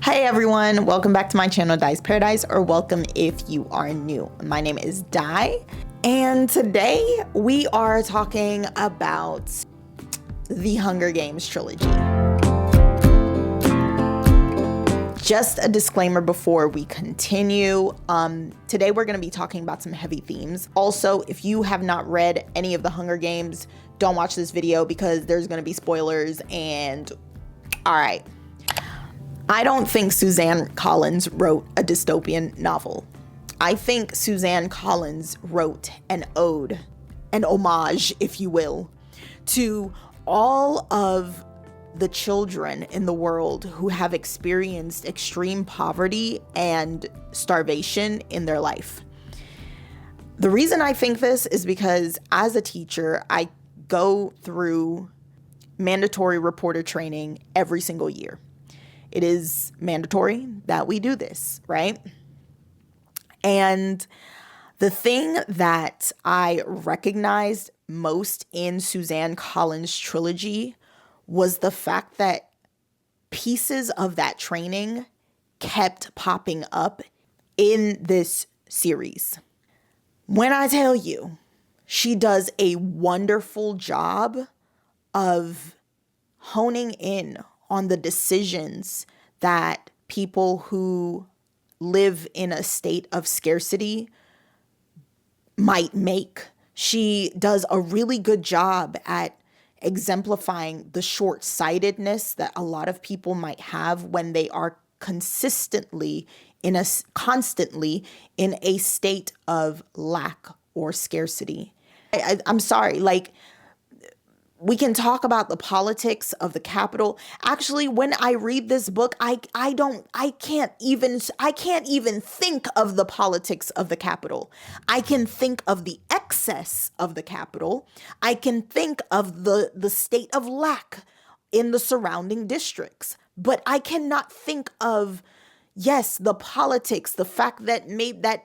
Hi everyone, welcome back to my channel, Dai's Paradise, or welcome if you are new. My name is Dai, and today we are talking about the Hunger Games Trilogy. Just a disclaimer before we continue. Today we're going to be talking about some heavy themes. Also, if you have not read any of the Hunger Games, don't watch this video because there's going to be spoilers and all right. I don't think Suzanne Collins wrote a dystopian novel. I think Suzanne Collins wrote an ode, an homage, if you will, to all of the children in the world who have experienced extreme poverty and starvation in their life. The reason I think this is because as a teacher, I go through mandatory reporter training every single year. It is mandatory that we do this, right? And the thing that I recognized most in Suzanne Collins' trilogy was the fact that pieces of that training kept popping up in this series. When I tell you, she does a wonderful job of honing in on the decisions that people who live in a state of scarcity might make. She does a really good job at exemplifying the short-sightedness that a lot of people might have when they are constantly in a state of lack or scarcity. I'm sorry, like, we can talk about the politics of the Capitol. Actually, when I read this book, I can't even think of the politics of the Capitol. I can think of the excess of the Capitol. I can think of the state of lack in the surrounding districts, but I cannot think of, yes, the politics, the fact that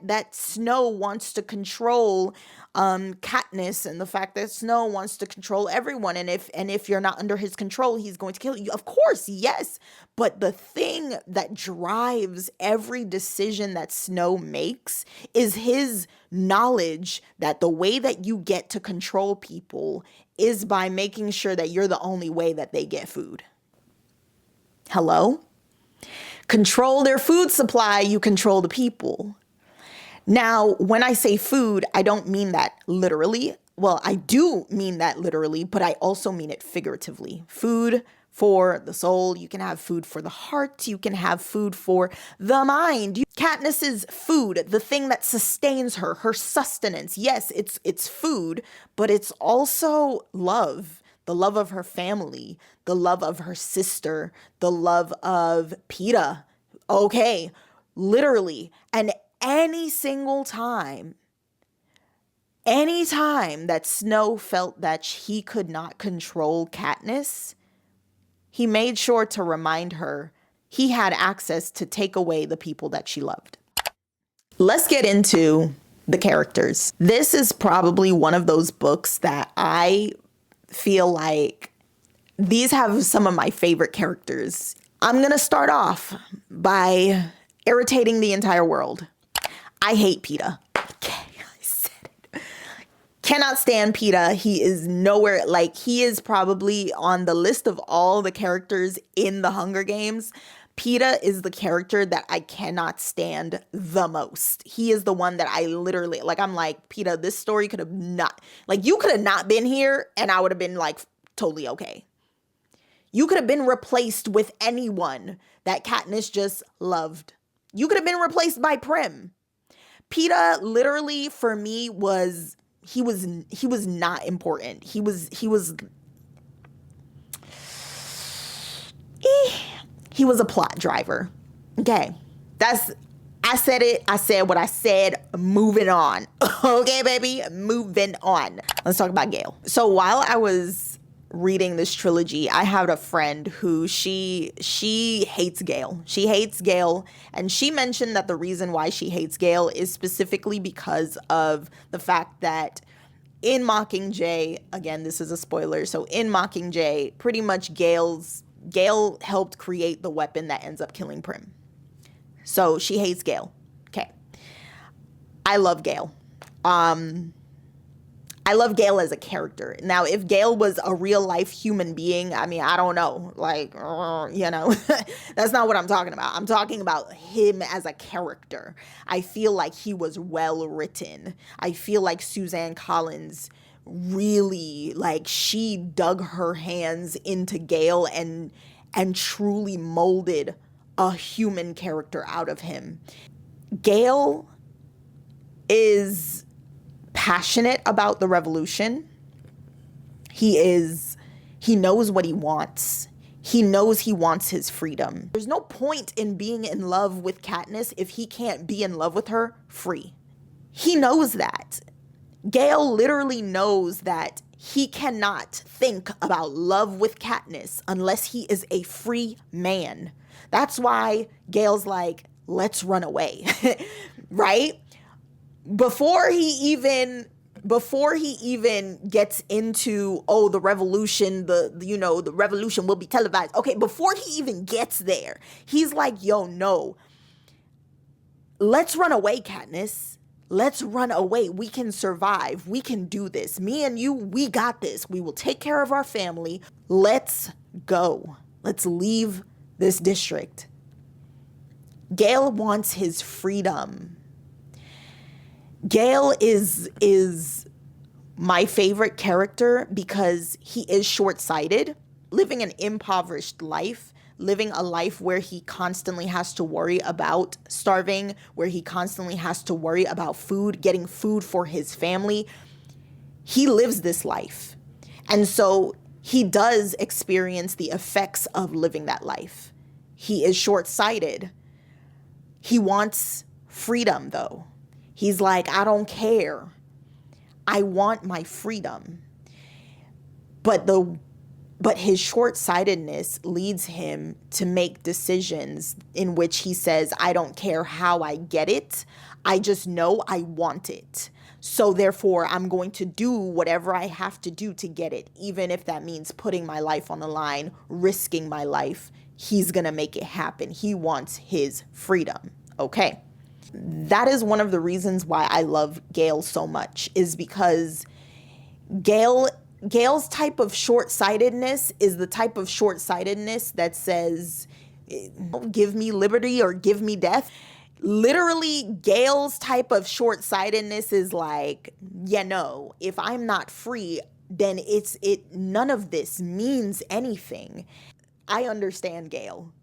that Snow wants to control Katniss, and the fact that Snow wants to control everyone, and if you're not under his control, he's going to kill you. Of course, yes. But the thing that drives every decision that Snow makes is his knowledge that the way that you get to control people is by making sure that you're the only way that they get food. Hello? Control their food supply, you control the people. Now, when I say food, I don't mean that literally. Well, I do mean that literally, but I also mean it figuratively. Food for the soul. You can have food for the heart. You can have food for the mind. Katniss's food, the thing that sustains her, her sustenance. Yes, it's food, but it's also love. The love of her family, the love of her sister, the love of Peeta. Okay, literally. And any time that Snow felt that he could not control Katniss, he made sure to remind her he had access to take away the people that she loved. Let's get into the characters. This is probably one of those books that I feel like these have some of my favorite characters. I'm gonna start off by irritating the entire world. I hate Peeta. Okay, I said it. Cannot stand Peeta. He is nowhere, like, he is probably on the list of all the characters in the Hunger Games. Peeta is the character that I cannot stand the most. He is the one that I literally, like, I'm like, Peeta, this story could have not, like, you could have not been here and I would have been like totally okay. You could have been replaced with anyone that Katniss just loved. You could have been replaced by Prim. Peeta literally for me was not important. He was a plot driver. Okay. I said it. I said what I said. Moving on. Okay, baby. Moving on. Let's talk about Gale. So while I was reading this trilogy, I had a friend who she hates Gale. She hates Gale, and she mentioned that the reason why she hates Gale is specifically because of the fact that in Mockingjay, again, this is a spoiler, so in Mockingjay, pretty much Gale's Gale helped create the weapon that ends up killing Prim. So she hates Gale. Okay. I love Gale. I love Gale as a character. Now, if Gale was a real life human being, I mean, I don't know, like, you know, that's not what I'm talking about. I'm talking about him as a character. I feel like he was well written. I feel like Suzanne Collins really, like, she dug her hands into Gale and truly molded a human character out of him. Gale is passionate about the revolution. He knows what he wants. He knows he wants his freedom. There's no point in being in love with Katniss if he can't be in love with her free. He knows that. Gale literally knows that he cannot think about love with Katniss unless he is a free man. That's why Gale's like, let's run away, right? Before he even gets into, oh, the revolution, the revolution will be televised. Okay, before he even gets there, he's like, yo, no, let's run away, Katniss. Let's run away. We can survive. We can do this. Me and you, we got this. We will take care of our family. Let's go. Let's leave this district. Gale wants his freedom. Gale is my favorite character because he is short-sighted, living an impoverished life, living a life where he constantly has to worry about starving, where he constantly has to worry about food, getting food for his family. He lives this life. And so he does experience the effects of living that life. He is short-sighted. He wants freedom, though. He's like, I don't care. I want my freedom. But his short-sightedness leads him to make decisions in which he says, I don't care how I get it. I just know I want it. So therefore, I'm going to do whatever I have to do to get it, even if that means putting my life on the line, risking my life. He's going to make it happen. He wants his freedom. Okay. That is one of the reasons why I love Gale so much, is because Gale's type of short-sightedness is the type of short-sightedness that says, give me liberty or give me death. Literally, Gale's type of short-sightedness is like, yeah, no, if I'm not free, then none of this means anything. I understand Gale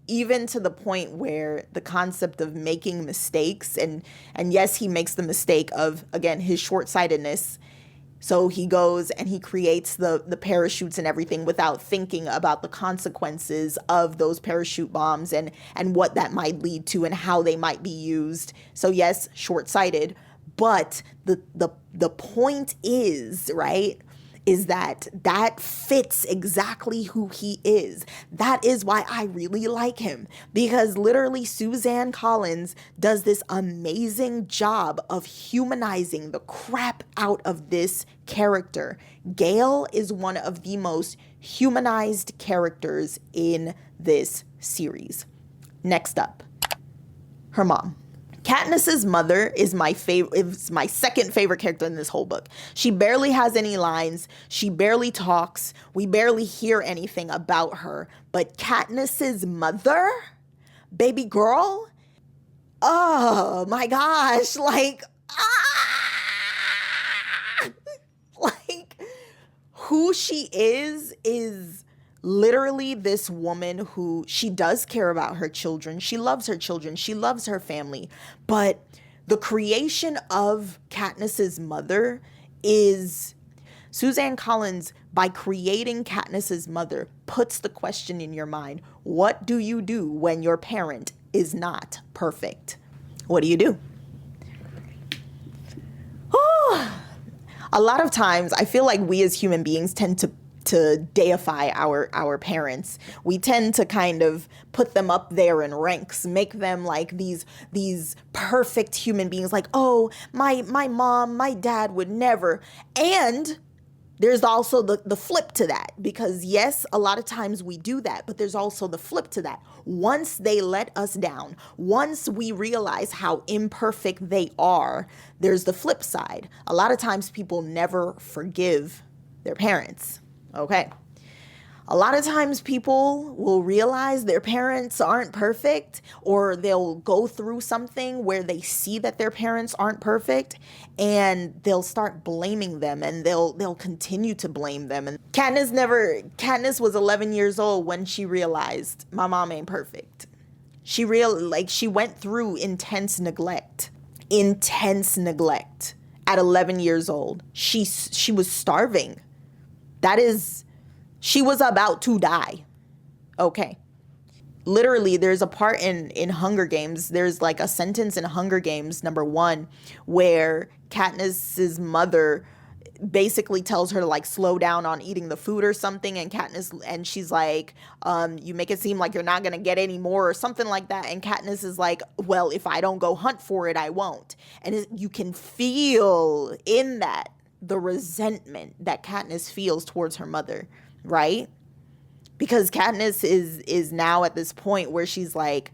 even to the point where the concept of making mistakes, and yes, he makes the mistake of, again, his short-sightedness. So he goes and he creates the parachutes and everything without thinking about the consequences of those parachute bombs and what that might lead to and how they might be used. So yes, short-sighted, but the point is, right, is that fits exactly who he is. That is why I really like him, because literally Suzanne Collins does this amazing job of humanizing the crap out of this character. Gale is one of the most humanized characters in this series. Next up, her mom. Katniss's mother is my second favorite character in this whole book. She barely has any lines. She barely talks. We barely hear anything about her. But Katniss's mother, baby girl, oh my gosh, like who she is literally this woman who, she does care about her children. She loves her children. She loves her family. But the creation of Katniss's mother is, Suzanne Collins, by creating Katniss's mother, puts the question in your mind, what do you do when your parent is not perfect? What do you do? Oh, a lot of times I feel like we as human beings tend to deify our parents. We tend to kind of put them up there in ranks, make them like these perfect human beings, like, oh, my mom, my dad would never. And There's also the flip to that, because yes, a lot of times we do that, but there's also the flip to that. Once they let us down, once we realize how imperfect they are, there's the flip side. A lot of times people never forgive their parents, okay? A lot of times people will realize their parents aren't perfect, or they'll go through something where they see that their parents aren't perfect, and they'll start blaming them, and they'll continue to blame them. And Katniss was 11 years old when she realized my mom ain't perfect. She went through intense neglect at 11 years old. She was starving. She was about to die. Okay. Literally, there's a part in Hunger Games. There's like a sentence in Hunger Games #1 where Katniss's mother basically tells her to like slow down on eating the food or something. And she's like, you make it seem like you're not going to get any more or something like that. And Katniss is like, well, if I don't go hunt for it, I won't. And you can feel in that the resentment that Katniss feels towards her mother. Right? Because Katniss is now at this point where she's like,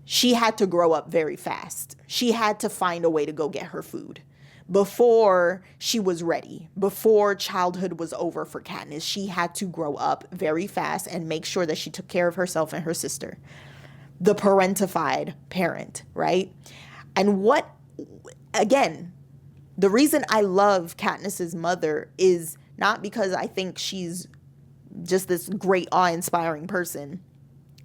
she had to grow up very fast. She had to find a way to go get her food before she was ready, before childhood was over for Katniss. She had to grow up very fast and make sure that she took care of herself and her sister, the parentified parent, right? And again, the reason I love Katniss's mother is not because I think she's just this great awe-inspiring person,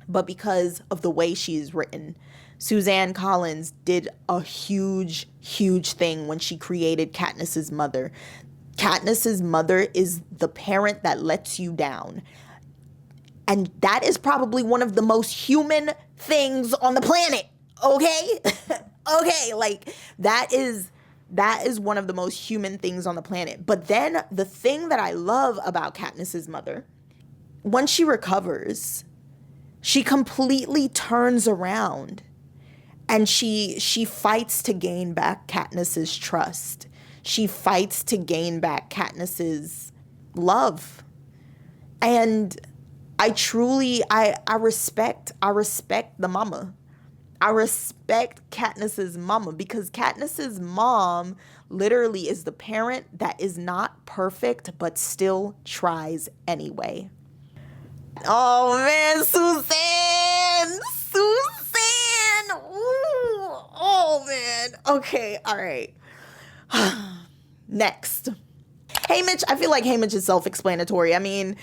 but because of the way she's written. Suzanne Collins did a huge, huge thing when she created Katniss's mother. Katniss's mother is the parent that lets you down. And that is probably one of the most human things on the planet, okay? Okay, like that is one of the most human things on the planet. But then the thing that I love about Katniss's mother, once she recovers, she completely turns around and she fights to gain back Katniss's trust. She fights to gain back Katniss's love. And I respect the mama. I respect Katniss's mama, because Katniss's mom literally is the parent that is not perfect but still tries anyway. Oh man, Suzanne! Ooh, oh man. Okay, all right. Next. Haymitch, I feel like Haymitch is self-explanatory. I mean,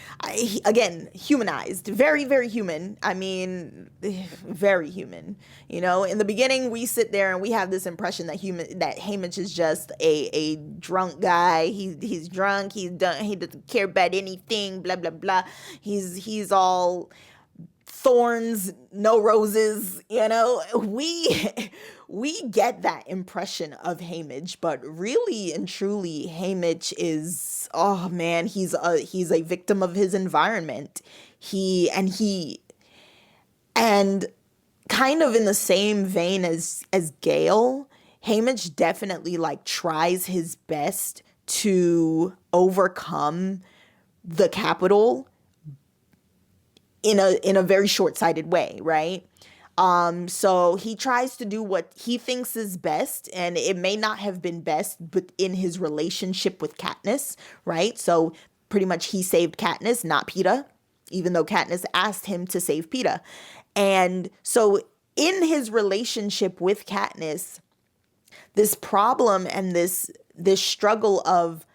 again, humanized. Very, very human. I mean, very human. You know, in the beginning, we sit there and we have this impression that Haymitch is just a drunk guy. He's drunk. He doesn't care about anything. Blah blah blah. He's all thorns, no roses. You know, we get that impression of Haymitch, but really and truly, Haymitch is, oh man, he's a victim of his environment. And kind of in the same vein as Gale, Haymitch definitely like tries his best to overcome the Capitol in a very short-sighted way, right? So he tries to do what he thinks is best, and it may not have been best, but in his relationship with Katniss, right? So pretty much he saved Katniss, not Peeta, even though Katniss asked him to save Peeta. And so in his relationship with Katniss, this problem and this struggle of,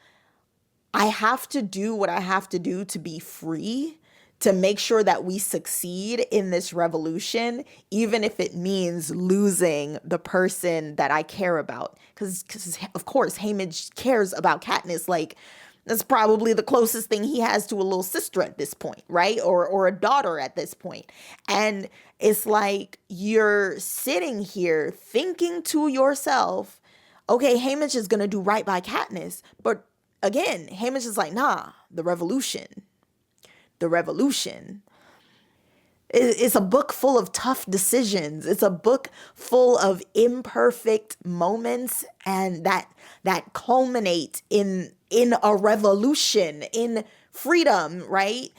I have to do what I have to do to be free, to make sure that we succeed in this revolution, even if it means losing the person that I care about. Because of course, Haymitch cares about Katniss. Like, that's probably the closest thing he has to a little sister at this point, right? Or a daughter at this point. And it's like, you're sitting here thinking to yourself, okay, Haymitch is going to do right by Katniss. But again, Haymitch is like, nah, the revolution. It's a book full of tough decisions. It's a book full of imperfect moments, and that culminate in a revolution, in freedom, right?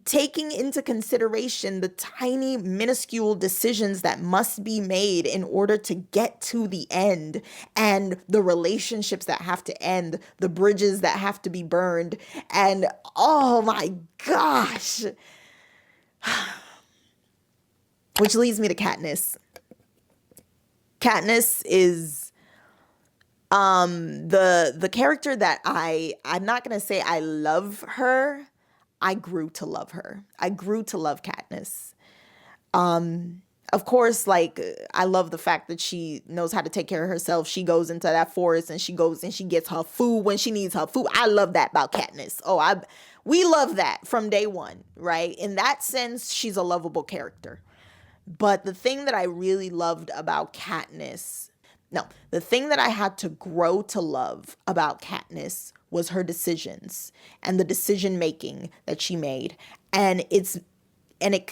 Taking into consideration the tiny, minuscule decisions that must be made in order to get to the end, and the relationships that have to end, the bridges that have to be burned. And oh my gosh. Which leads me to Katniss. Katniss is the character that I'm not gonna say I love her. I grew to love her. I grew to love Katniss. Of course, like, I love the fact that she knows how to take care of herself. She goes into that forest and she goes and she gets her food when she needs her food. I love that about Katniss. We love that from day one, right? In that sense, she's a lovable character. But the thing that I really loved about Katniss, no, the thing that I had to grow to love about Katniss was her decisions and the decision making that she made. And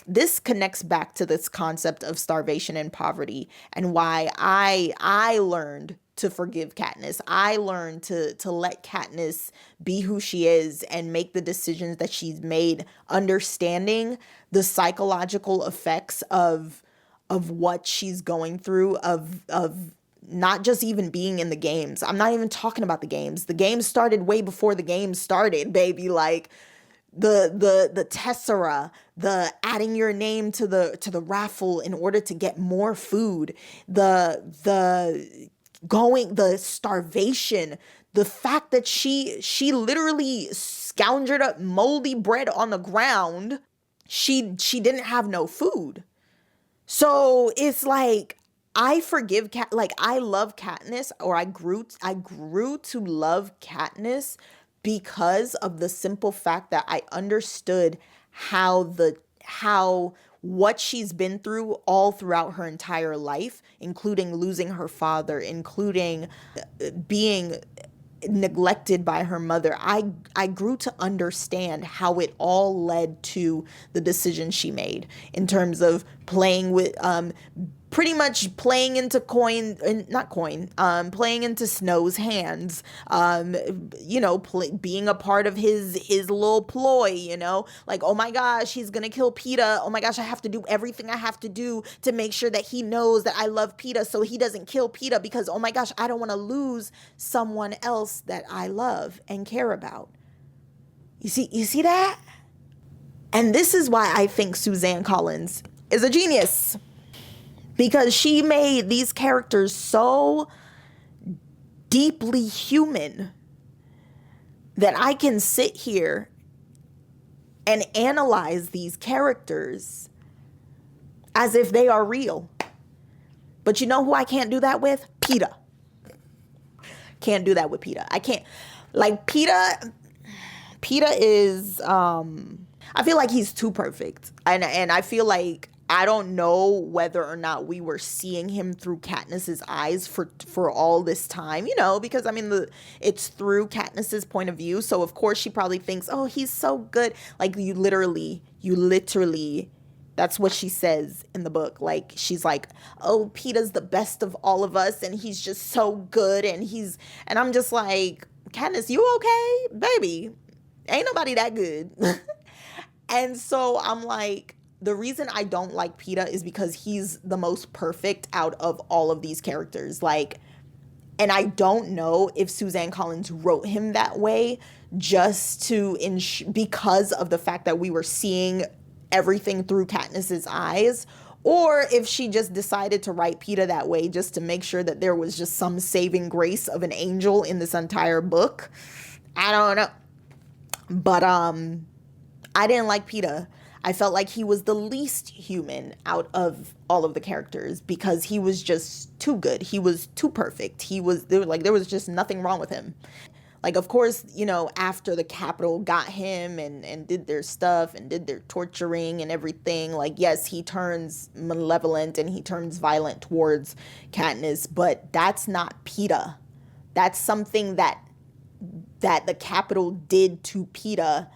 this connects back to this concept of starvation and poverty, and why I learned to forgive Katniss. I learned to let Katniss be who she is and make the decisions that she's made, understanding the psychological effects of what she's going through, of not just even being in the games. I'm not even talking about the games. The games started way before the games started, baby. Like, the tessera, the adding your name to the raffle in order to get more food, the starvation, the fact that she literally scoungered up moldy bread on the ground. She didn't have no food. So it's like, I forgive I love Katniss, or I grew to love Katniss because of the simple fact that I understood how what she's been through all throughout her entire life, including losing her father, including being neglected by her mother. I grew to understand how it all led to the decision she made in terms of playing with pretty much playing into playing into Snow's hands, being a part of his little ploy, like, oh my gosh, he's gonna kill Peeta. Oh my gosh, I have to do everything I have to do to make sure that he knows that I love Peeta so he doesn't kill Peeta, because, oh my gosh, I don't want to lose someone else that I love and care about. You see that? And this is why I think Suzanne Collins is a genius. Because she made these characters so deeply human that I can sit here and analyze these characters as if they are real. But you know who I can't do that with? Peeta. Can't do that with Peeta. I can't. Like, Peeta is, I feel like he's too perfect. And I feel like, I don't know whether or not we were seeing him through Katniss's eyes for all this time, because I mean, it's through Katniss's point of view. So of course she probably thinks, oh, he's so good. Like, you literally, that's what she says in the book. Like, she's like, oh, Peeta's the best of all of us, and he's just so good. And I'm just like, Katniss, you okay? Baby, ain't nobody that good. And so I'm like, the reason I don't like Peeta is because he's the most perfect out of all of these characters. Like, and I don't know if Suzanne Collins wrote him that way just to because of the fact that we were seeing everything through Katniss's eyes, or if she just decided to write Peeta that way just to make sure that there was just some saving grace of an angel in this entire book. I don't know. But I didn't like Peeta. I felt like he was the least human out of all of the characters because he was just too good. He was too perfect. There was just nothing wrong with him. Like, of course, after the Capitol got him and did their stuff and did their torturing and everything, like, yes, he turns malevolent and he turns violent towards Katniss, but that's not Peeta. That's something that the Capitol did to Peeta.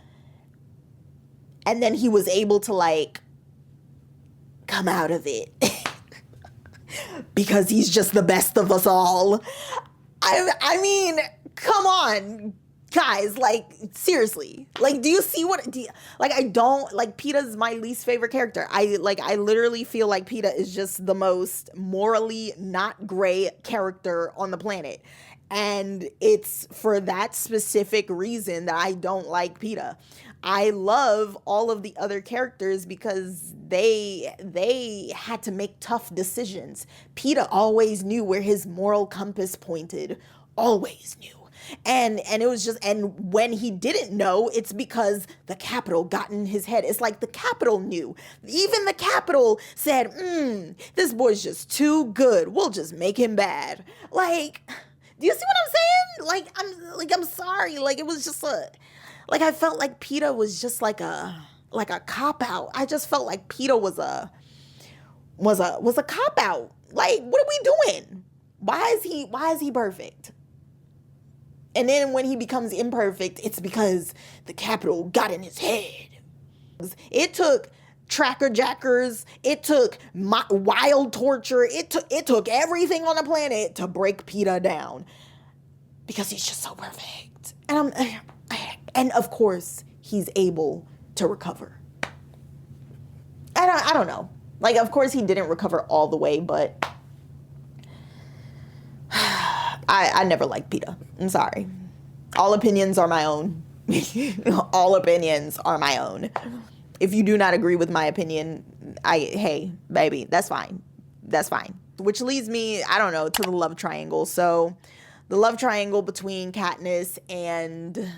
And then he was able to, like, come out of it. Because he's just the best of us all. I mean, come on, guys, like, seriously. Like, do you see I don't, like, Peeta's my least favorite character. I literally feel like Peeta is just the most morally not great character on the planet. And it's for that specific reason that I don't like Peeta. I love all of the other characters because they had to make tough decisions. Peeta always knew where his moral compass pointed. Always knew. And it was just, and when he didn't know, it's because the Capitol got in his head. It's like the Capitol knew. Even the Capitol said, this boy's just too good. We'll just make him bad. Like, do you see what I'm saying? I'm sorry. Like, it was just I felt like Peeta was just like a cop-out. I just felt like Peeta was a cop-out. Like, what are we doing? Why is he perfect? And then when he becomes imperfect, it's because the Capitol got in his head. It took tracker jackers. It took wild torture. It took everything on the planet to break Peeta down because he's just so perfect. And of course, he's able to recover. I don't know. Like, of course, he didn't recover all the way, but I never liked Peeta. I'm sorry. All opinions are my own. All opinions are my own. If you do not agree with my opinion, hey, baby, that's fine. That's fine. Which leads me, I don't know, to the love triangle. So the love triangle between Katniss and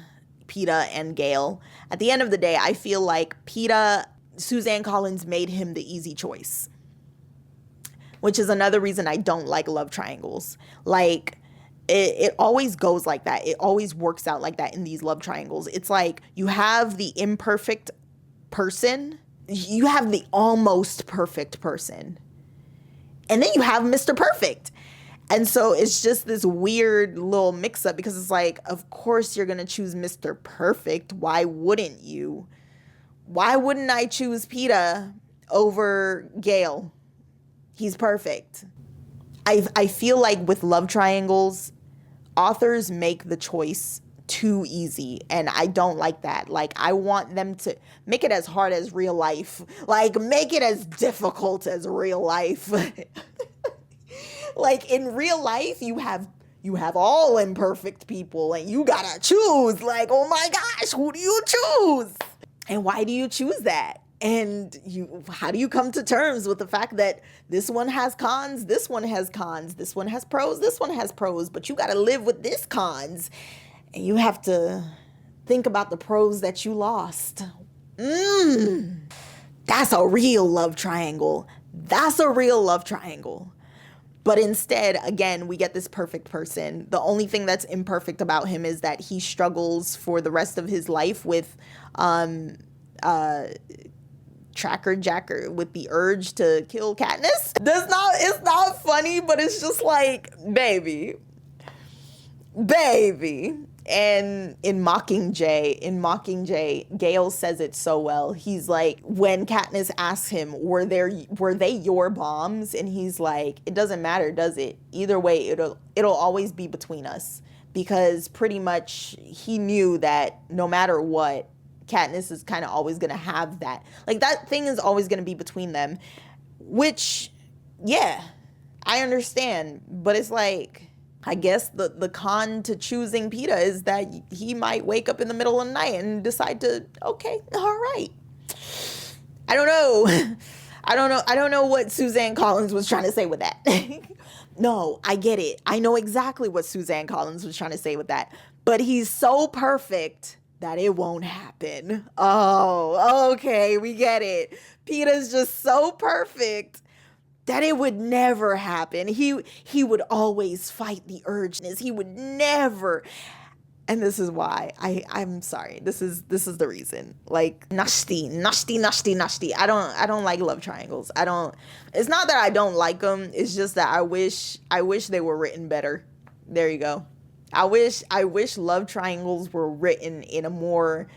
Peeta and Gale. At the end of the day, I feel like Peeta, Suzanne Collins made him the easy choice. Which is another reason I don't like love triangles. Like, it always goes like that. It always works out like that in these love triangles. It's like you have the imperfect person, you have the almost perfect person, and then you have Mr. Perfect. And so it's just this weird little mix-up because it's like, of course you're going to choose Mr. Perfect. Why wouldn't you? Why wouldn't I choose Peeta over Gale? He's perfect. I feel like with love triangles, authors make the choice too easy, and I don't like that. Like, I want them to make it as hard as real life. Like, make it as difficult as real life. Like, in real life, you have all imperfect people, and you gotta choose. Like, oh my gosh, who do you choose? And why do you choose that? And how do you come to terms with the fact that this one has cons, this one has cons, this one has pros, this one has pros, but you got to live with this cons, and you have to think about the pros that you lost. That's a real love triangle. That's a real love triangle. But instead, again, we get this perfect person. The only thing that's imperfect about him is that he struggles for the rest of his life with tracker jacker, with the urge to kill Katniss. It's not funny, but it's just like, baby. And in Mockingjay, Gale says it so well. He's like, when Katniss asks him, were they your bombs? And he's like, it doesn't matter, does it? Either way, it'll always be between us. Because pretty much he knew that no matter what, Katniss is kind of always going to have that. Like, that thing is always going to be between them. Which, yeah, I understand. But it's like, I guess the con to choosing Peeta is that he might wake up in the middle of the night and decide to, okay, all right. I don't know. I don't know what Suzanne Collins was trying to say with that. No, I get it. I know exactly what Suzanne Collins was trying to say with that. But he's so perfect that it won't happen. Oh, okay, we get it. Peeta's just so perfect that it would never happen. He would always fight the urge. He would never. And this is why I'm sorry. This is the reason. Like, nasty. I don't like love triangles. It's not that I don't like them. It's just that I wish they were written better. There you go. I wish love triangles were written in a more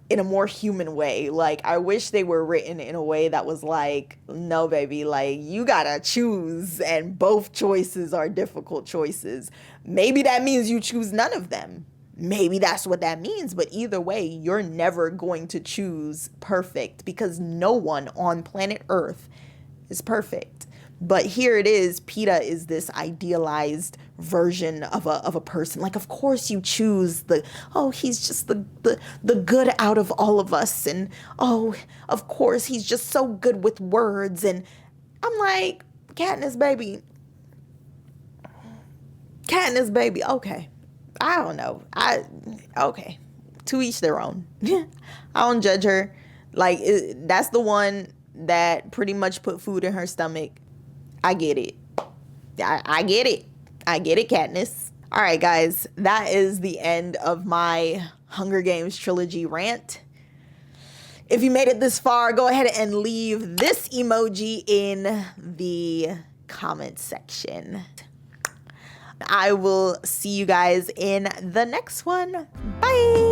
in a more human way. Like, I wish they were written in a way that was like, no, baby, like, you gotta choose, and both choices are difficult choices. Maybe that means you choose none of them. Maybe that's what that means. But either way, you're never going to choose perfect, because no one on planet Earth is perfect. But here it is, Peeta is this idealized version of a person. Like, of course you choose he's just the good out of all of us. And, oh, of course he's just so good with words. And I'm like, Katniss, baby. Okay. I don't know. Okay. To each their own. I don't judge her. Like, that's the one that pretty much put food in her stomach. I get it. I get it. I get it, Katniss. All right, guys. That is the end of my Hunger Games trilogy rant. If you made it this far, go ahead and leave this emoji in the comment section. I will see you guys in the next one. Bye.